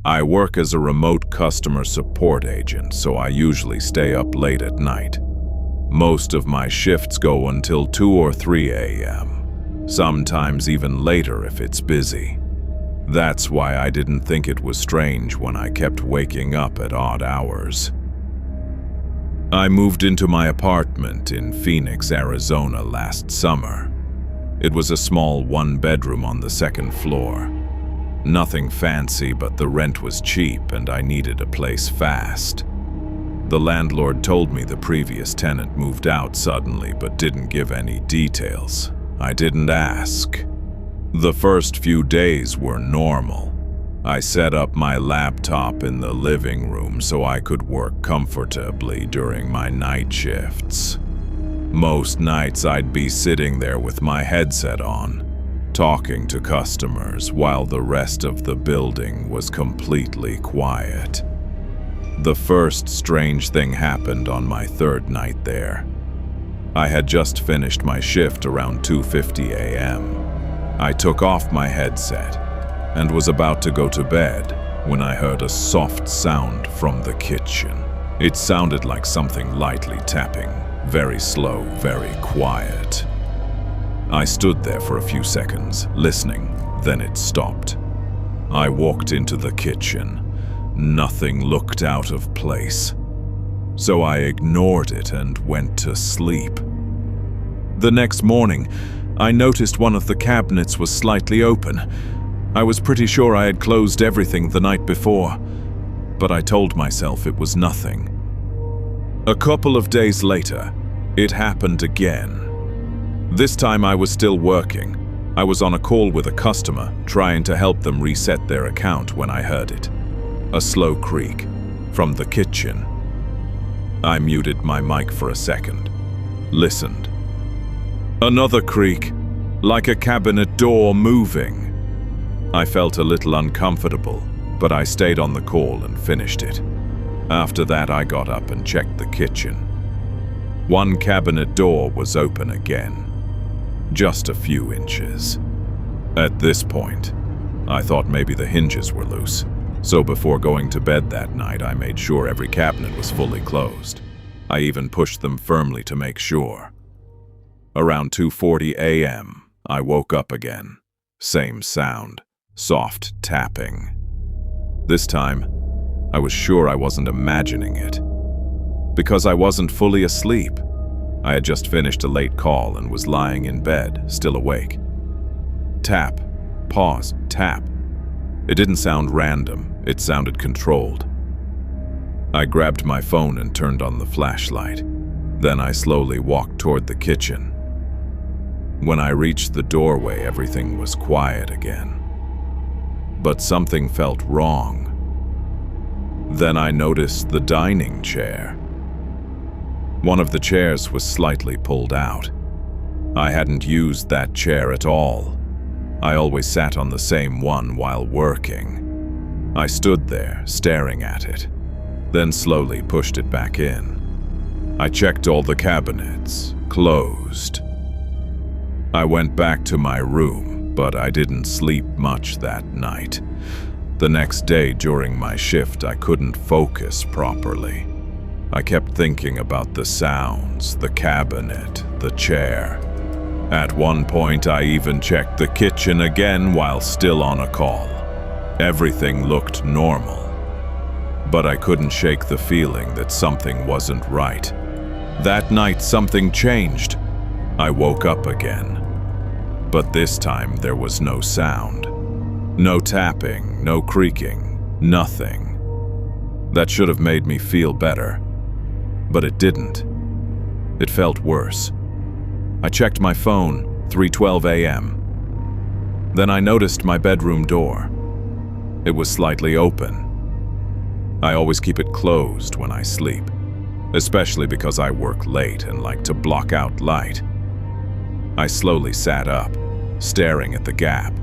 I work as a remote customer support agent, so I usually stay up late at night. Most of my shifts go until 2 or 3 a.m., sometimes even later if it's busy. That's why I didn't think it was strange when I kept waking up at odd hours. I moved into my apartment in Phoenix, Arizona last summer. It was a small one-bedroom on the second floor. Nothing fancy, but the rent was cheap and I needed a place fast. The landlord told me the previous tenant moved out suddenly but didn't give any details. I didn't ask. The first few days were normal. I set up my laptop in the living room so I could work comfortably during my night shifts. Most nights I'd be sitting there with my headset on, talking to customers while the rest of the building was completely quiet. The first strange thing happened on my third night there. I had just finished my shift around 2:50 a.m. I took off my headset and was about to go to bed when I heard a soft sound from the kitchen. It sounded like something lightly tapping, very slow, very quiet. I stood there for a few seconds, listening, then it stopped. I walked into the kitchen. Nothing looked out of place, so I ignored it and went to sleep. The next morning, I noticed one of the cabinets was slightly open. I was pretty sure I had closed everything the night before, but I told myself it was nothing. A couple of days later, it happened again. This time I was still working. I was on a call with a customer, trying to help them reset their account when I heard it. A slow creak from the kitchen. I muted my mic for a second, listened. Another creak, like a cabinet door moving. I felt a little uncomfortable, but I stayed on the call and finished it. After that, I got up and checked the kitchen. One cabinet door was open again, just a few inches. At this point, I thought maybe the hinges were loose. So before going to bed that night, I made sure every cabinet was fully closed. I even pushed them firmly to make sure. Around 2:40 a.m., I woke up again. Same sound, soft tapping. This time, I was sure I wasn't imagining it. Because I wasn't fully asleep. I had just finished a late call and was lying in bed, still awake. Tap, pause, tap. It didn't sound random, it sounded controlled. I grabbed my phone and turned on the flashlight. Then I slowly walked toward the kitchen. When I reached the doorway, everything was quiet again. But something felt wrong. Then I noticed the dining chair. One of the chairs was slightly pulled out. I hadn't used that chair at all. I always sat on the same one while working. I stood there, staring at it, then slowly pushed it back in. I checked all the cabinets, closed. I went back to my room, but I didn't sleep much that night. The next day during my shift, I couldn't focus properly. I kept thinking about the sounds, the cabinet, the chair. At one point, I even checked the kitchen again while still on a call. Everything looked normal, but I couldn't shake the feeling that something wasn't right. That night, something changed. I woke up again, but this time there was no sound. No tapping, no creaking, nothing. That should have made me feel better, but it didn't. It felt worse. I checked my phone, 3:12 a.m. Then I noticed my bedroom door. It was slightly open. I always keep it closed when I sleep, especially because I work late and like to block out light. I slowly sat up, staring at the gap.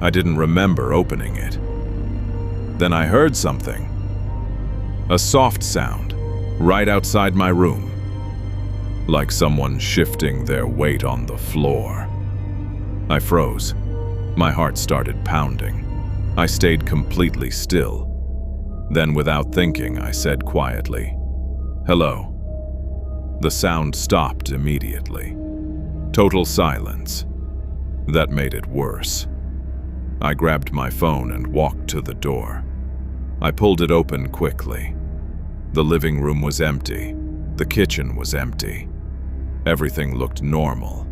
I didn't remember opening it. Then I heard something. A soft sound, right outside my room. Like someone shifting their weight on the floor. I froze. My heart started pounding. I stayed completely still, Then, without thinking, I said quietly, "Hello." The sound stopped immediately. Total silence. That made it worse. I grabbed my phone and walked to the door. I pulled it open quickly. The living room was empty. The kitchen was empty. Everything looked normal.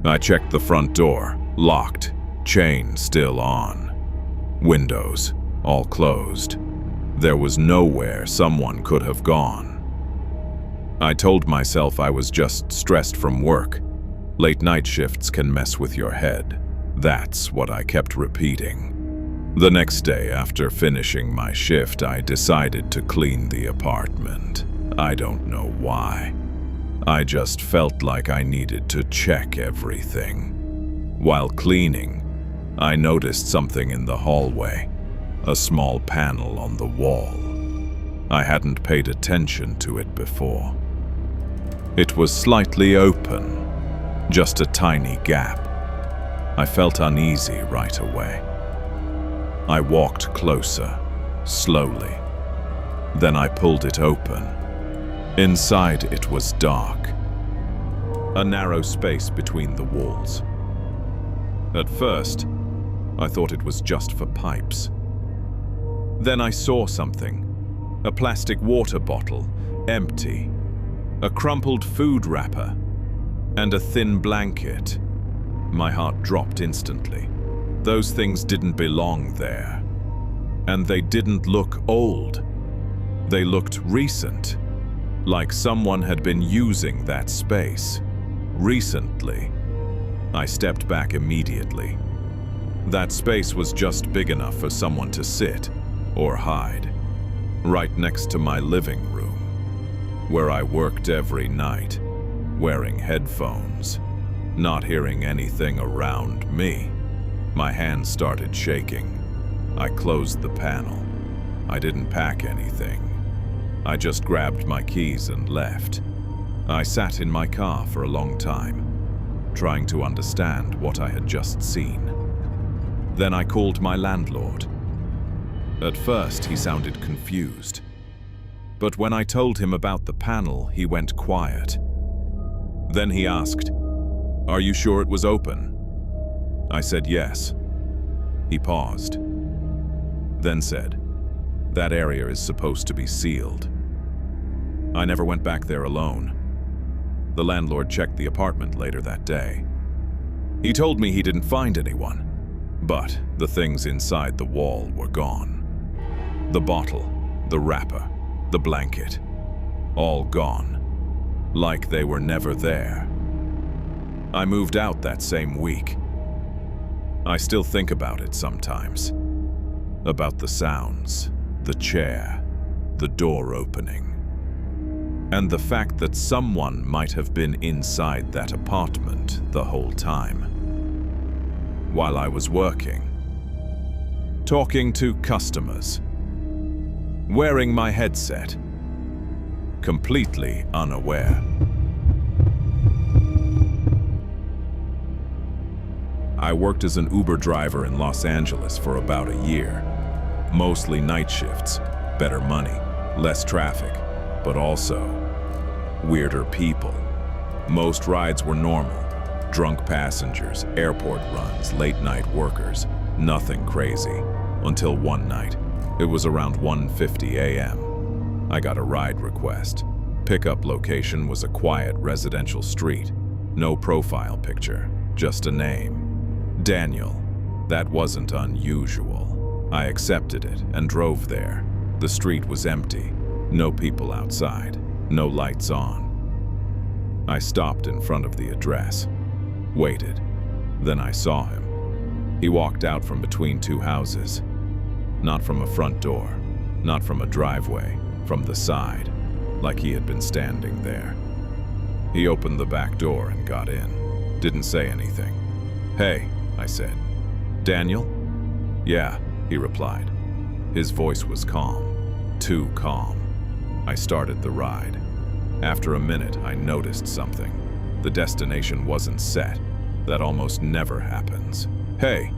I checked the front door, locked, chain still on. Windows, all closed. There was nowhere someone could have gone. I told myself I was just stressed from work. Late night shifts can mess with your head. That's what I kept repeating. The next day, after finishing my shift, I decided to clean the apartment. I don't know why. I just felt like I needed to check everything. While cleaning, I noticed something in the hallway, a small panel on the wall. I hadn't paid attention to it before. It was slightly open, just a tiny gap. I felt uneasy right away. I walked closer, slowly. Then I pulled it open. Inside it was dark. A narrow space between the walls. At first, I thought it was just for pipes. Then I saw something. A plastic water bottle, empty. A crumpled food wrapper. And a thin blanket. My heart dropped instantly. Those things didn't belong there. And they didn't look old. They looked recent. Like someone had been using that space. Recently. I stepped back immediately. That space was just big enough for someone to sit or hide. Right next to my living room, where I worked every night, wearing headphones, not hearing anything around me. My hands started shaking. I closed the panel. I didn't pack anything. I just grabbed my keys and left. I sat in my car for a long time, trying to understand what I had just seen. Then I called my landlord. At first, he sounded confused. But when I told him about the panel, he went quiet. Then he asked, "Are you sure it was open?" I said yes. He paused, then said, "That area is supposed to be sealed." I never went back there alone. The landlord checked the apartment later that day. He told me he didn't find anyone, but the things inside the wall were gone. The bottle, the wrapper, the blanket, all gone, like they were never there. I moved out that same week. I still think about it sometimes. About the sounds, the chair, the door opening. And the fact that someone might have been inside that apartment the whole time. While I was working. Talking to customers. Wearing my headset. Completely unaware. I worked as an Uber driver in Los Angeles for about a year. Mostly night shifts, better money, less traffic, but also weirder people. Most rides were normal. Drunk passengers, airport runs, late night workers, nothing crazy. Until one night, it was around 1:50 a.m. I got a ride request. Pickup location was a quiet residential street. No profile picture, just a name. Daniel. That wasn't unusual. I accepted it and drove there. The street was empty. No people outside. No lights on. I stopped in front of the address. Waited. Then I saw him. He walked out from between two houses. Not from a front door. Not from a driveway. From the side. Like he had been standing there. He opened the back door and got in. Didn't say anything. "Hey," I said. "Daniel?" "Yeah," he replied. His voice was calm. Too calm. I started the ride. After a minute, I noticed something. The destination wasn't set. That almost never happens. "Hey,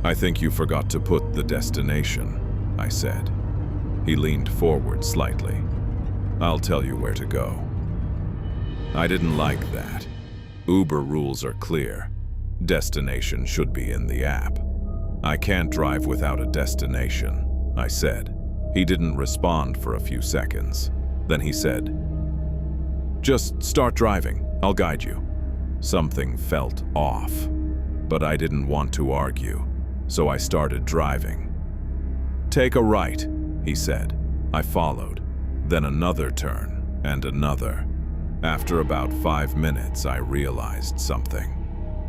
I think you forgot to put the destination," I said. He leaned forward slightly. "I'll tell you where to go." I didn't like that. Uber rules are clear. Destination should be in the app. "I can't drive without a destination," I said. He didn't respond for a few seconds. Then he said, "Just start driving. I'll guide you." Something felt off, but I didn't want to argue, so I started driving. "Take a right," he said. I followed, then another turn and another. After about 5 minutes, I realized something.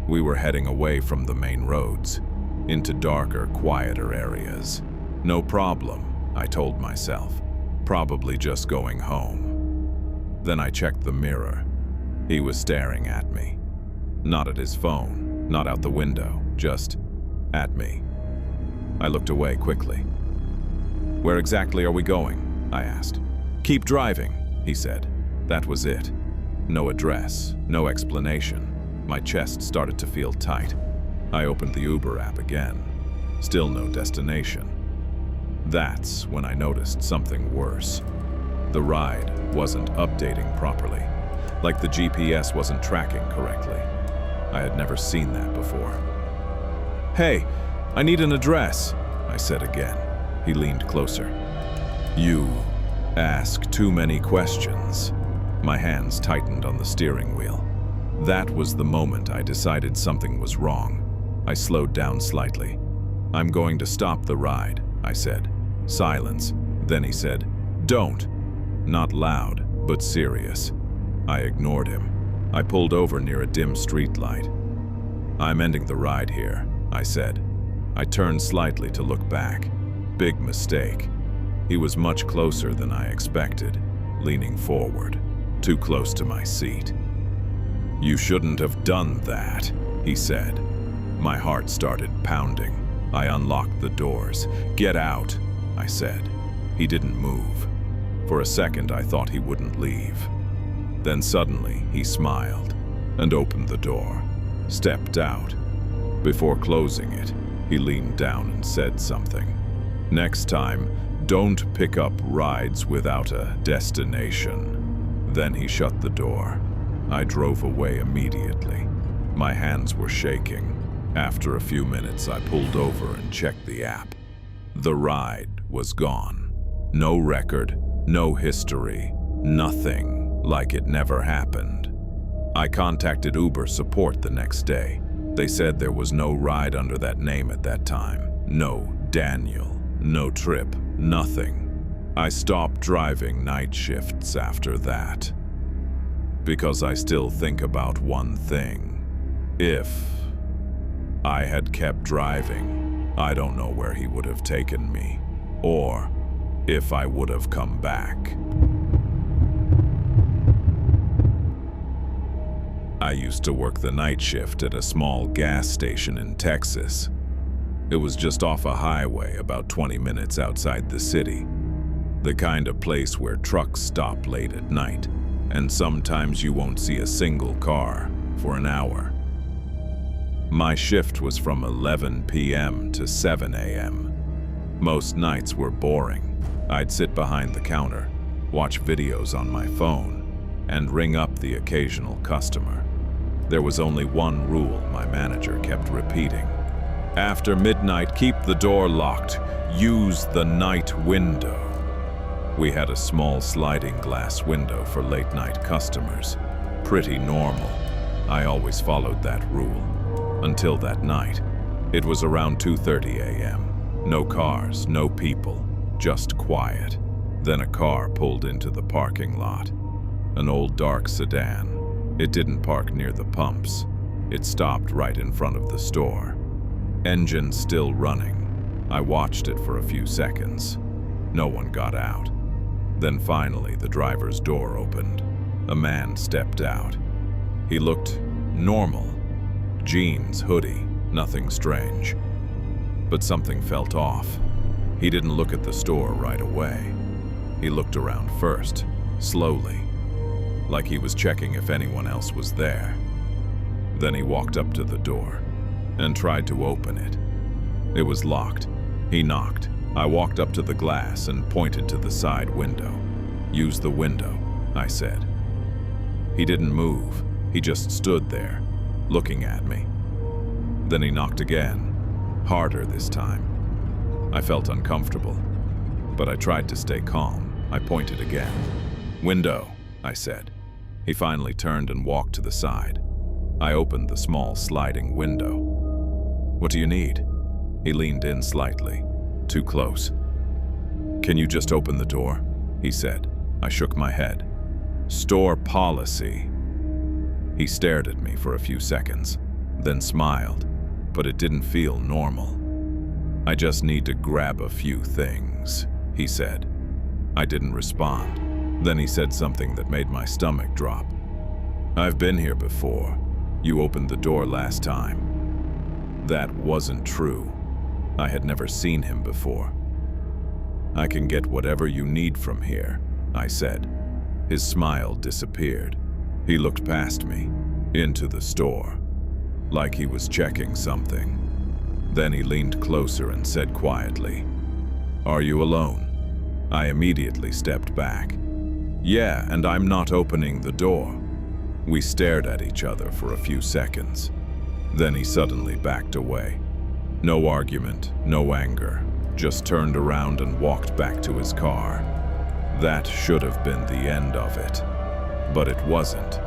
We were heading away from the main roads, into darker, quieter areas. No problem, I told myself. Probably just going home. Then I checked the mirror. He was staring at me. Not at his phone, not out the window, just at me. I looked away quickly. "Where exactly are we going?" I asked. "Keep driving," he said. That was it. No address, no explanation. My chest started to feel tight. I opened the Uber app again. Still no destination. That's when I noticed something worse. The ride wasn't updating properly, like the GPS wasn't tracking correctly. I had never seen that before. "Hey, I need an address," I said again. He leaned closer. "You ask too many questions." My hands tightened on the steering wheel. That was the moment I decided something was wrong. I slowed down slightly. "I'm going to stop the ride," I said. Silence. Then he said, "Don't." Not loud, but serious. I ignored him. I pulled over near a dim streetlight. "I'm ending the ride here," I said. I turned slightly to look back. Big mistake. He was much closer than I expected, leaning forward, too close to my seat. "You shouldn't have done that," he said. My heart started pounding. I unlocked the doors. "Get out," I said. He didn't move. For a second, I thought he wouldn't leave. Then suddenly, he smiled and opened the door, stepped out. Before closing it, he leaned down and said something. "Next time, don't pick up rides without a destination." Then he shut the door. I drove away immediately. My hands were shaking. After a few minutes, I pulled over and checked the app. The ride was gone. No record, no history, nothing, like it never happened. I contacted Uber support the next day. They said there was no ride under that name at that time. No Daniel, no trip, nothing. I stopped driving night shifts after that. Because I still think about one thing. If I had kept driving, I don't know where he would have taken me, or if I would have come back. I used to work the night shift at a small gas station in Texas. It was just off a highway about 20 minutes outside the city. The kind of place where trucks stop late at night, and sometimes you won't see a single car for an hour. My shift was from 11 p.m. to 7 a.m. Most nights were boring. I'd sit behind the counter, watch videos on my phone, and ring up the occasional customer. There was only one rule my manager kept repeating. "After midnight, keep the door locked. Use the night window." We had a small sliding glass window for late-night customers. Pretty normal. I always followed that rule. Until that night. It was around 2:30 a.m. No cars, no people, just quiet. Then a car pulled into the parking lot. An old dark sedan. It didn't park near the pumps. It stopped right in front of the store. Engine still running. I watched it for a few seconds. No one got out. Then finally the driver's door opened. A man stepped out. He looked normal. Jeans, hoodie, nothing strange. But something felt off. He didn't look at the store right away. He looked around first, slowly, like he was checking if anyone else was there. Then he walked up to the door and tried to open it. It was locked. He knocked. I walked up to the glass and pointed to the side window. "Use the window," I said. He didn't move. He just stood there, looking at me. Then he knocked again, harder this time. I felt uncomfortable, but I tried to stay calm. I pointed again. "Window," I said. He finally turned and walked to the side. I opened the small sliding window. "What do you need?" He leaned in slightly, too close. "Can you just open the door?" he said. I shook my head. "Store policy." He stared at me for a few seconds, then smiled, but it didn't feel normal. "I just need to grab a few things," he said. I didn't respond. Then he said something that made my stomach drop. "I've been here before. You opened the door last time." That wasn't true. I had never seen him before. "I can get whatever you need from here," I said. His smile disappeared. He looked past me, into the store, like he was checking something. Then he leaned closer and said quietly, "Are you alone?" I immediately stepped back. "Yeah, and I'm not opening the door." We stared at each other for a few seconds. Then he suddenly backed away. No argument, no anger, just turned around and walked back to his car. That should have been the end of it. But it wasn't.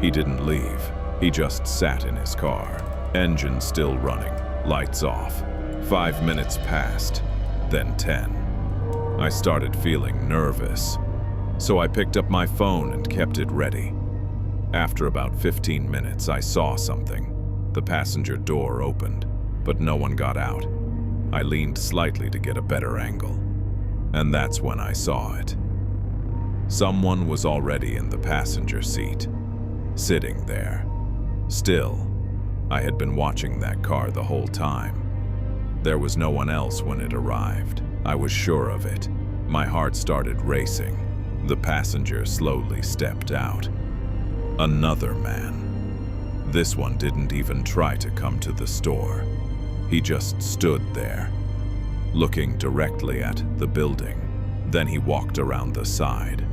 He didn't leave. He just sat in his car, engine still running, lights off. 5 minutes passed, then 10. I started feeling nervous, so I picked up my phone and kept it ready. After about 15 minutes, I saw something. The passenger door opened, but no one got out. I leaned slightly to get a better angle, and that's when I saw it. Someone was already in the passenger seat, sitting there. Still, I had been watching that car the whole time. There was no one else when it arrived. I was sure of it. My heart started racing. The passenger slowly stepped out. Another man. This one didn't even try to come to the store. He just stood there, looking directly at the building. Then he walked around the side,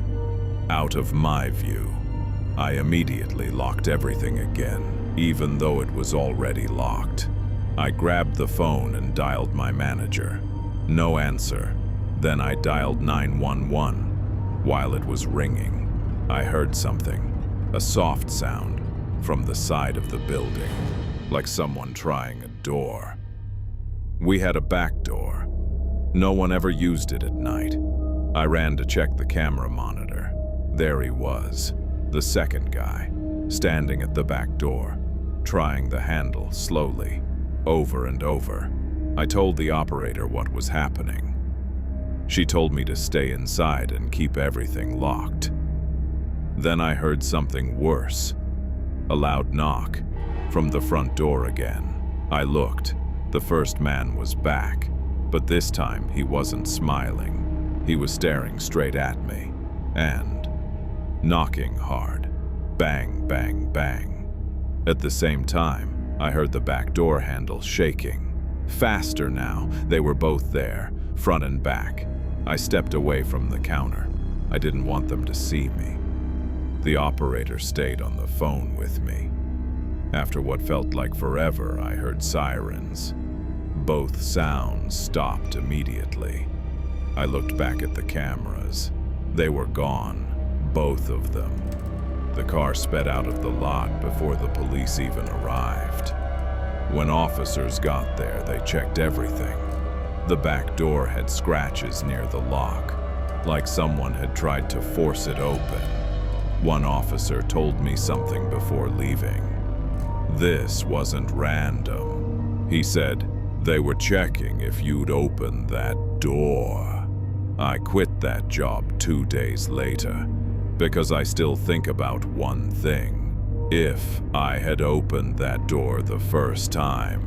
out of my view. I immediately locked everything again, even though it was already locked. I grabbed the phone and dialed my manager. No answer. Then I dialed 911. While it was ringing, I heard something, a soft sound from the side of the building, like someone trying a door. We had a back door. No one ever used it at night. I ran to check the camera monitor. There he was, the second guy, standing at the back door, trying the handle slowly, over and over. I told the operator what was happening. She told me to stay inside and keep everything locked. Then I heard something worse, a loud knock from the front door again. I looked. The first man was back, but this time he wasn't smiling. He was staring straight at me and knocking hard. Bang, bang, bang. At the same time, I heard the back door handle shaking. Faster now. They were both there, front and back. I stepped away from the counter. I didn't want them to see me. The operator stayed on the phone with me. After what felt like forever, I heard sirens. Both sounds stopped immediately. I looked back at the cameras. They were gone, both of them. The car sped out of the lot before the police even arrived. When officers got there, they checked everything. The back door had scratches near the lock, like someone had tried to force it open. One officer told me something before leaving. This wasn't random. He said, "They were checking if you'd opened that door." I quit that job 2 days later, because I still think about one thing. If I had opened that door the first time,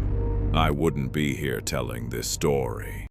I wouldn't be here telling this story.